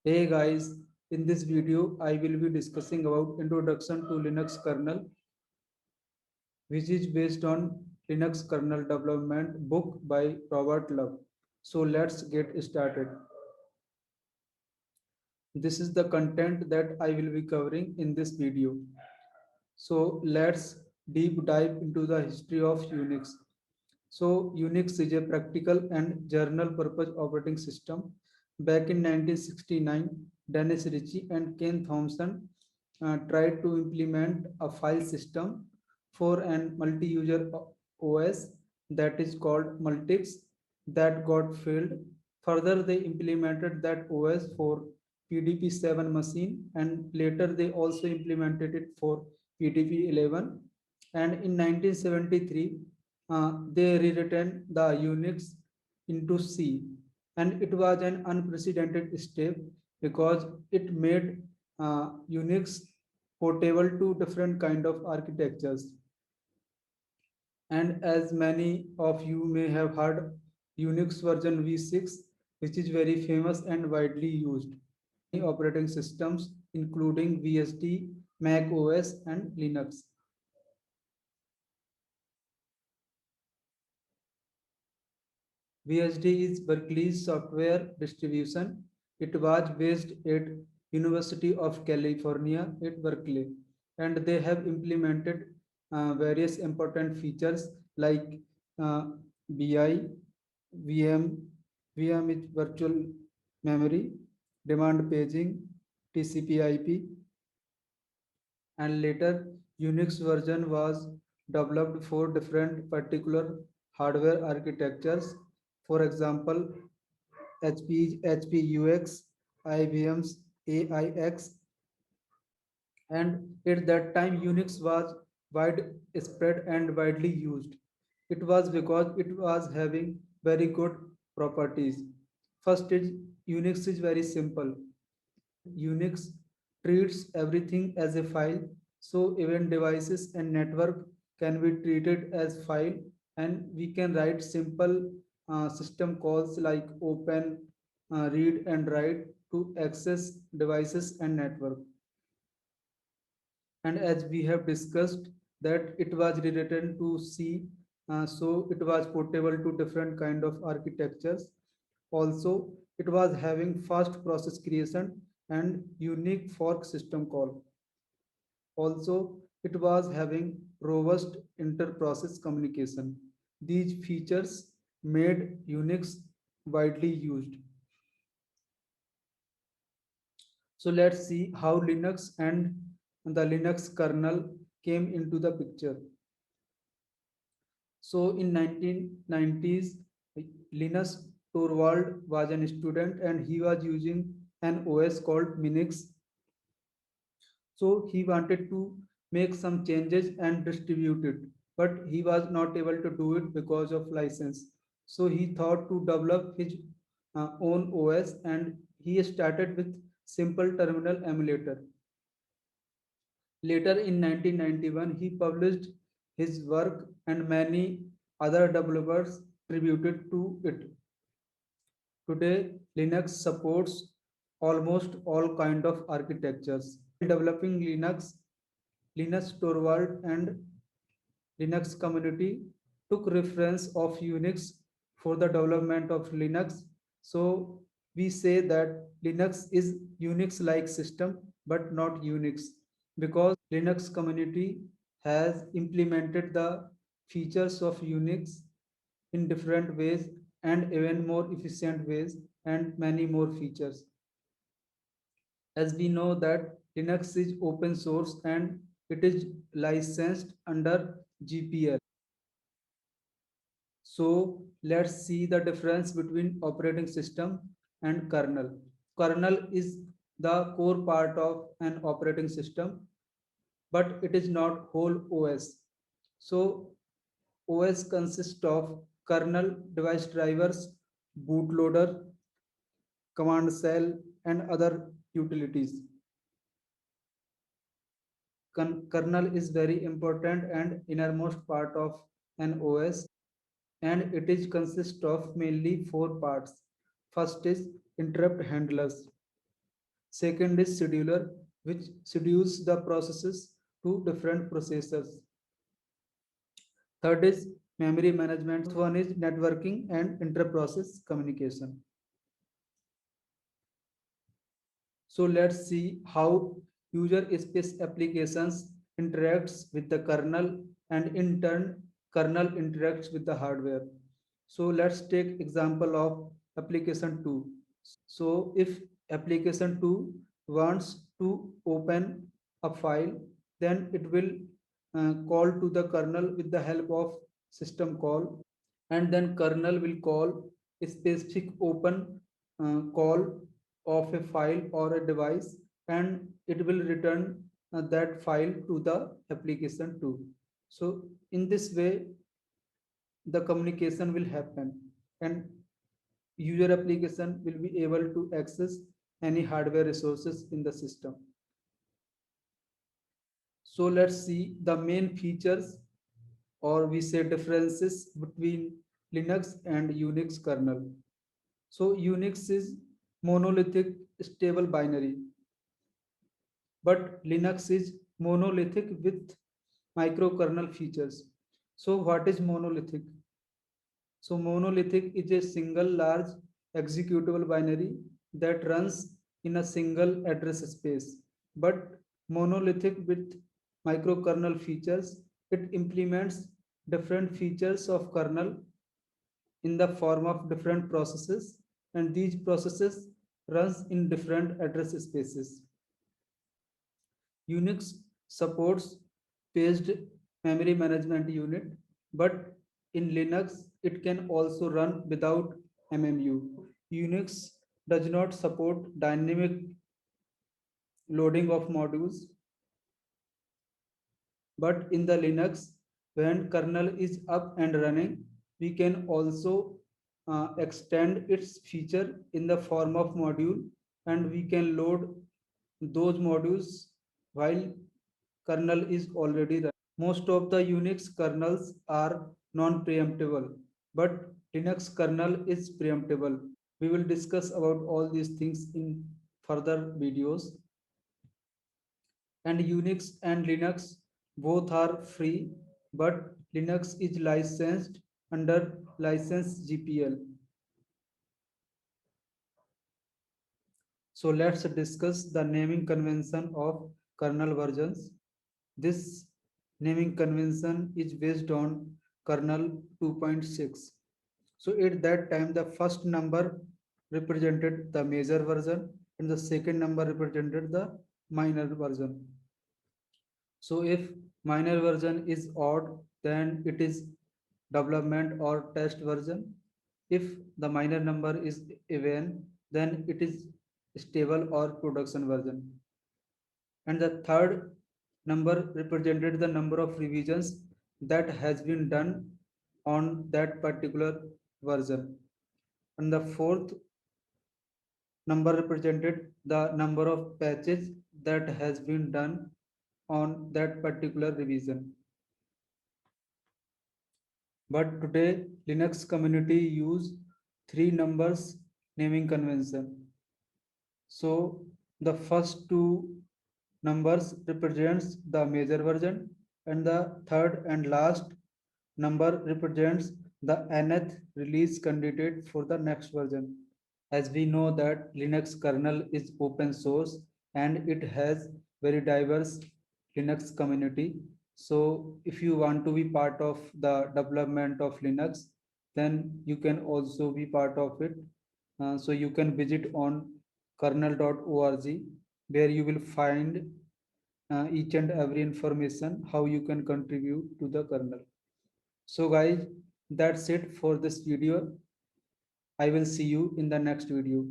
Hey guys, in this video I will be discussing about Introduction to Linux Kernel, which is based on Linux kernel development book by Robert Love. So let's get started. This is the content that I will be covering in this video. So let's deep dive into the history of Unix. So Unix is a practical and general purpose operating system. Back in 1969, Dennis Ritchie and Ken Thompson tried to implement a file system for an multi-user OS that is called Multics that got failed. Further, they implemented that OS for PDP-7 machine and later they also implemented it for PDP-11. And in 1973, they rewritten the Unix into C, and it was an unprecedented step because it made Unix portable to different kind of architectures. And as many of you may have heard, Unix version V6, which is very famous and widely used operating systems, including VST, Mac OS, and Linux. VSD is Berkeley's software distribution. It was based at University of California at Berkeley, and they have implemented various important features like uh, BI, VM, VM is virtual memory, demand paging, TCP/IP, and later Unix version was developed for different particular hardware architectures. For example, HPUX, IBM's AIX, and at that time Unix was widespread and widely used. It was because it was having very good properties. First is Unix is very simple. Unix treats everything as a file, so even devices and network can be treated as file, and we can write simple system calls like open, read and write to access devices and network. And as we have discussed that it was rewritten to C, so it was portable to different kind of architectures. Also, it was having fast process creation and unique fork system call. Also, it was having robust inter-process communication. These features made Unix widely used. So let's see how Linux and the Linux kernel came into the picture. So in 1990s, Linus Torvald was a student and he was using an OS called Minix. So he wanted to make some changes and distribute it, but he was not able to do it because of license. So he thought to develop his own OS and he started with simple terminal emulator. Later in 1991, he published his work and many other developers contributed to it. Today, Linux supports almost all kind of architectures. Developing Linux, Linus Torvald and Linux community took reference of Unix for the development of Linux. So we say that Linux is Unix-like system, but not Unix, because Linux community has implemented the features of Unix in different ways and even more efficient ways and many more features. As we know that Linux is open source and it is licensed under GPL. So let's see the difference between operating system and kernel. Kernel is the core part of an operating system, but it is not whole OS. So OS consists of kernel, device drivers, bootloader, command cell, and other utilities. Kernel is very important and innermost part of an OS, and it is consist of mainly four parts. First is interrupt handlers. Second is scheduler, which schedules the processes to different processors. Third is memory management. Fourth one is networking and inter-process communication. So let's see how user space applications interacts with the kernel, and in turn kernel interacts with the hardware. So let's take example of application 2. So if application 2 wants to open a file, then it will call to the kernel with the help of system call, and then kernel will call a specific open call of a file or a device, and it will return that file to the application 2. So in this way the communication will happen, and user application will be able to access any hardware resources in the system. So let's see the main features, or we say differences between Linux and Unix kernel. So Unix is monolithic stable binary, but Linux is monolithic with microkernel features. So what is monolithic? So monolithic is a single large executable binary that runs in a single address space. But monolithic with microkernel features, it implements different features of kernel in the form of different processes, and these processes runs in different address spaces. Unix supports paged memory management unit, but in Linux it can also run without MMU. Unix does not support dynamic loading of modules, but in the Linux, when kernel is up and running, we can also extend its feature in the form of module, and we can load those modules while kernel is already running. Most of the Unix kernels are non-preemptible, but Linux kernel is preemptible. We will discuss about all these things in further videos. And Unix and Linux both are free, but Linux is licensed under license GPL. So let's discuss the naming convention of kernel versions. This naming convention is based on kernel 2.6. So at that time, the first number represented the major version and the second number represented the minor version. So if minor version is odd, then it is development or test version. If the minor number is even, then it is stable or production version. And the third number represented the number of revisions that has been done on that particular version. And the fourth number represented the number of patches that has been done on that particular revision. But today Linux community use three numbers naming convention. So the first two numbers represents the major version, and the third and last number represents the nth release candidate for the next version. As we know that Linux kernel is open source and it has very diverse Linux community. So if you want to be part of the development of Linux, then you can also be part of it. So you can visit on kernel.org, where you will find each and every information how you can contribute to the kernel. So guys, that's it for this video. I will see you in the next video.